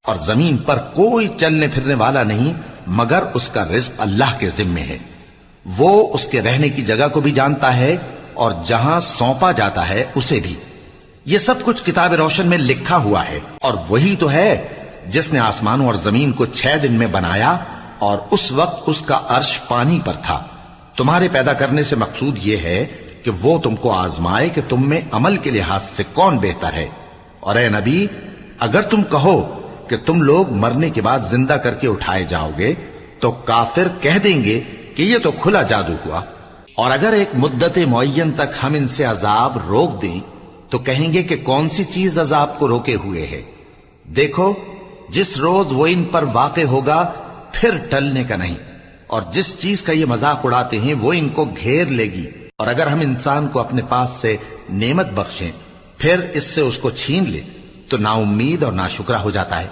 اور زمین پر کوئی چلنے پھرنے والا نہیں مگر اس کا رزق اللہ کے ذمے ہے. وہ اس کے رہنے کی جگہ کو بھی جانتا ہے اور جہاں سونپا جاتا ہے اسے بھی. یہ سب کچھ کتاب روشن میں لکھا ہوا ہے. اور وہی تو ہے جس نے آسمانوں اور زمین کو 6 دن میں بنایا اور اس وقت اس کا عرش پانی پر تھا. تمہارے پیدا کرنے سے مقصود یہ ہے کہ وہ تم کو آزمائے کہ تم میں عمل کے لحاظ سے کون بہتر ہے. اور اے نبی، اگر تم کہو کہ تم لوگ مرنے کے بعد زندہ کر کے اٹھائے جاؤ گے تو کافر کہہ دیں گے کہ یہ تو کھلا جادو ہوا. اور اگر ایک مدت معین تک ہم ان سے عذاب روک دیں تو کہیں گے کہ کون سی چیز عذاب کو روکے ہوئے ہے. دیکھو، جس روز وہ ان پر واقع ہوگا پھر ٹلنے کا نہیں. اور جس چیز کا یہ مذاق اڑاتے ہیں وہ ان کو گھیر لے گی. اور اگر ہم انسان کو اپنے پاس سے نعمت بخشیں پھر اس سے اس کو چھین لے تو نا امید اور ناشکرا ہو جاتا ہے.